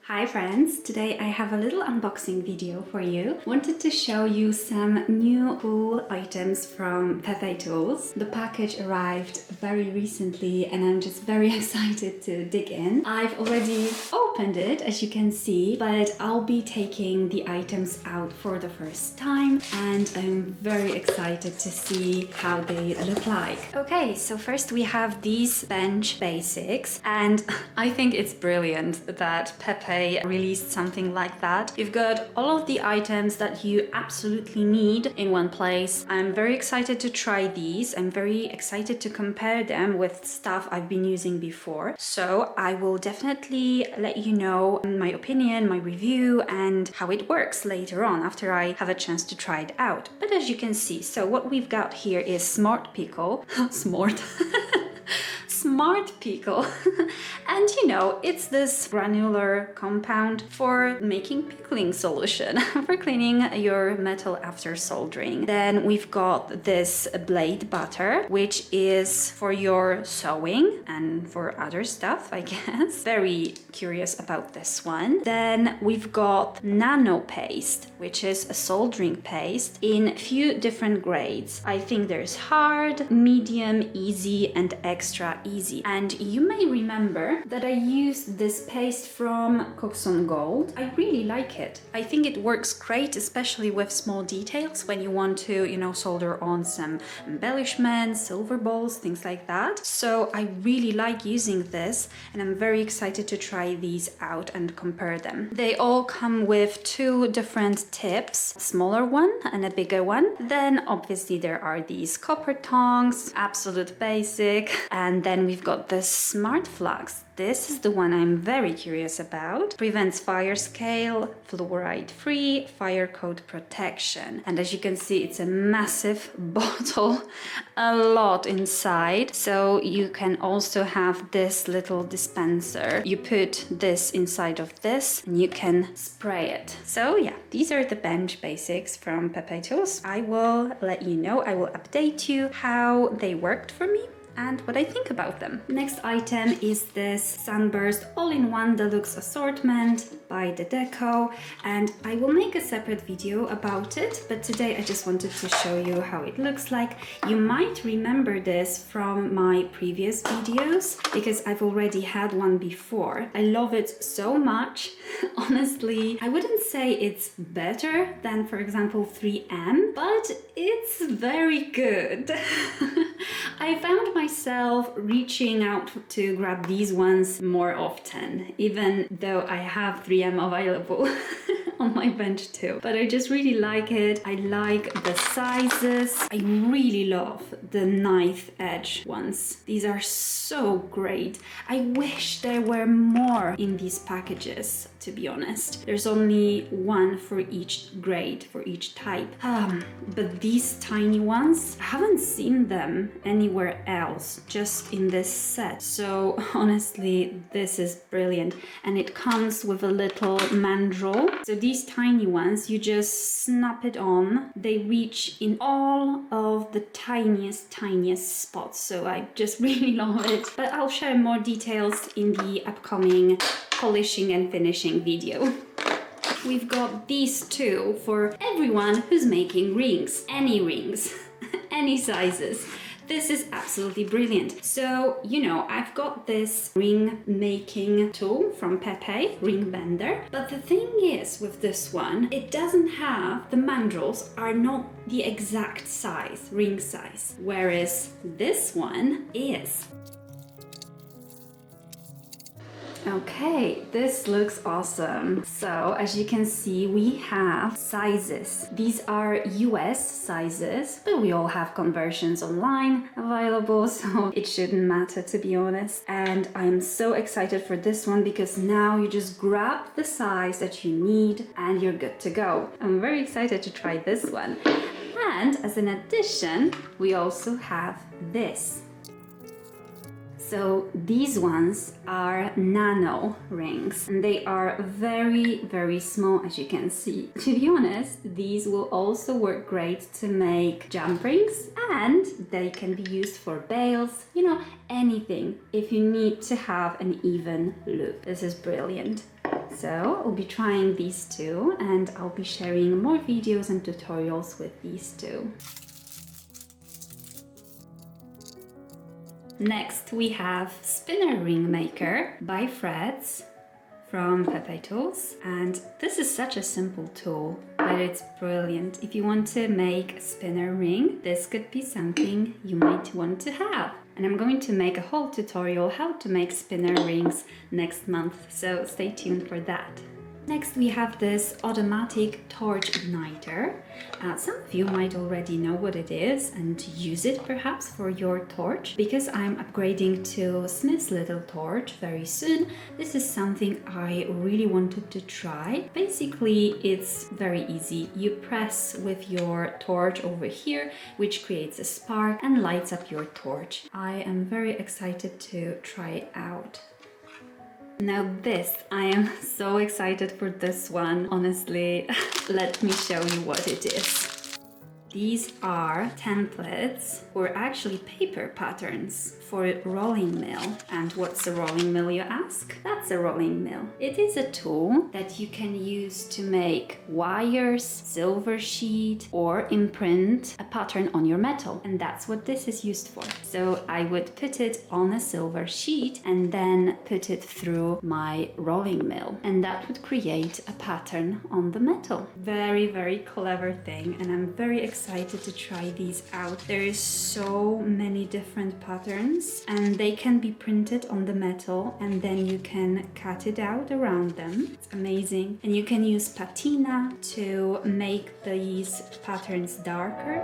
Hi friends, today I have a little unboxing video for you. Wanted to show you some new cool items from Pepetools. The package arrived very recently and I'm just very excited to dig in. I've already opened it, as you can see, but I'll be taking the items out for the first time and I'm very excited to see how they look like. Okay, so first we have these bench basics and I think it's brilliant that Pepe released something like that. You've got all of the items that you absolutely need in one place. I'm very excited to try these. I'm very excited to compare them with stuff I've been using before. So I will definitely let you know my opinion, my review, and how it works later on after I have a chance to try it out. But as you can see, so what we've got here is Smart Pickle. Smart. Smart Pickle. And you know, it's this granular compound for making pickling solution for cleaning your metal after soldering. Then we've got this blade butter, which is for your sewing and for other stuff, I guess. Very curious about this one. Then we've got Nano Paste, which is a soldering paste in a few different grades. I think there's hard, medium, easy, and extra easy. And you may remember that I used this paste from Coxon Gold. I really like it. I think it works great, especially with small details when you want to, you know, solder on some embellishments, silver balls, things like that. So I really like using this and I'm very excited to try these out and compare them. They all come with two different tips, a smaller one and a bigger one. Then obviously there are these copper tongs, absolute basic, and then we've got this Smart Flux. This is the one I'm very curious about. Prevents fire scale, fluoride free, fire code protection. And as you can see, it's a massive bottle, a lot inside. So you can also have this little dispenser. You put this inside of this and you can spray it. So yeah, these are the bench basics from Pepetools. I will let you know, I will update you how they worked for me and what I think about them. Next item is this Sunburst all-in-one Deluxe Assortment by the Deco, and I will make a separate video about it, but today I just wanted to show you how it looks like. You might remember this from my previous videos because I've already had one before. I love it so much. Honestly, I wouldn't say it's better than, for example, 3M, but it's very good. I found myself reaching out to grab these ones more often, even though I have 3M available on my bench too. But I just really like it. I like the sizes. I really love the knife edge ones. These are so great. I wish there were more in these packages, to be honest. There's only one for each grade, for each type. But these tiny ones, I haven't seen them anywhere else, just in this set. So honestly, this is brilliant. And it comes with a little mandrel. So these tiny ones, you just snap it on. They reach in all of the tiniest spots. So I just really love it. But I'll share more details in the upcoming polishing and finishing video. We've got these two for everyone who's making rings, any sizes. This is absolutely brilliant. So, you know, I've got this ring making tool from Pepe, ring bender. But the thing is with this one, it doesn't have, the mandrels are not the exact size, ring size, whereas this one is. Okay, this looks awesome. So as you can see, we have sizes. These are US sizes, but we all have conversions online available, so it shouldn't matter, to be honest. And I'm so excited for this one because now you just grab the size that you need and you're good to go. I'm very excited to try this one. And as an addition, we also have this. So these ones are Nano Rings and they are very small, as you can see. To be honest, these will also work great to make jump rings and they can be used for bails, you know, anything if you need to have an even loop. This is brilliant. So I'll be trying these two and I'll be sharing more videos and tutorials with these two. Next we have Spinner Ring Maker by Freds from Pepetools, and this is such a simple tool, but it's brilliant. If you want to make a spinner ring, this could be something you might want to have. And I'm going to make a whole tutorial how to make spinner rings next month, so stay tuned for that. Next we have this automatic torch igniter. Some of you might already know what it is and use it perhaps for your torch. Because I'm upgrading to Smith's little torch very soon, this is something I really wanted to try. Basically it's very easy. You press with your torch over here, which creates a spark and lights up your torch. I am very excited to try it out. Now this, I am so excited for this one, honestly. Let me show you what it is. These are templates, or actually paper patterns for rolling mill. And what's a rolling mill, you ask? That's a rolling mill. It is a tool that you can use to make wires, silver sheet, or imprint a pattern on your metal. And that's what this is used for. So I would put it on a silver sheet and then put it through my rolling mill. And that would create a pattern on the metal. Very, very clever thing. And I'm very excited to try these out. There is so many different patterns and they can be printed on the metal and then you can cut it out around them. It's amazing. And you can use patina to make these patterns darker.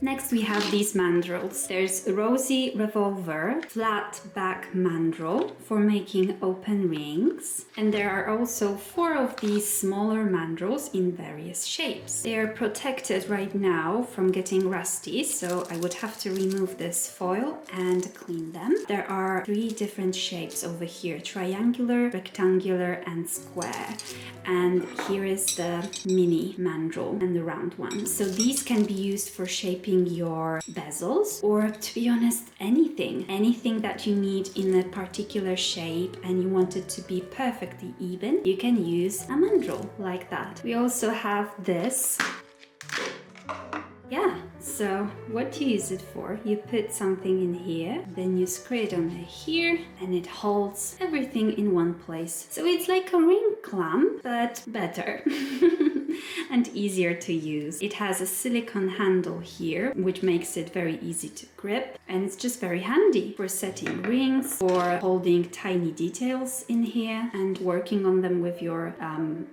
Next we have these mandrels. There's Rosy Revolver flat back mandrel for making open rings. And there are also 4 of these smaller mandrels in various shapes. They are protected right now from getting rusty, so I would have to remove this foil and clean them. There are 3 different shapes over here: triangular, rectangular and square. And here is the mini mandrel and the round one. So these can be used for shaping your bezels, or to be honest, anything that you need in a particular shape and you want it to be perfectly even, you can use a mandrel like that. We also have this. Yeah, so what do you use it for? You put something in here, then you screw it on here and it holds everything in one place. So it's like a ring clamp, but better. And easier to use. It has a silicone handle here, which makes it very easy to grip, and it's just very handy for setting rings or holding tiny details in here and working on them with your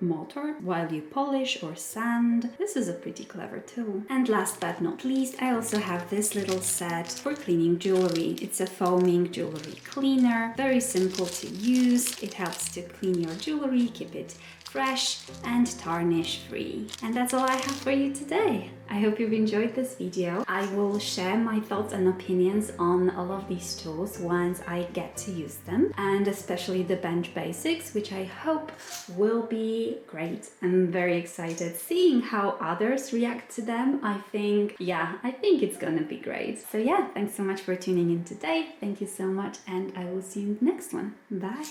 motor while you polish or sand. This is a pretty clever tool. And last but not least, I also have this little set for cleaning jewelry. It's a foaming jewelry cleaner, very simple to use. It helps to clean your jewelry, keep it fresh and tarnish free. And that's all I have for you today. I hope you've enjoyed this video. I will share my thoughts and opinions on all of these tools once I get to use them, and especially the bench basics, which I hope will be great. I'm very excited seeing how others react to them. I think it's gonna be great. So yeah, thanks so much for tuning in today. Thank you so much, and I will see you in the next one. Bye.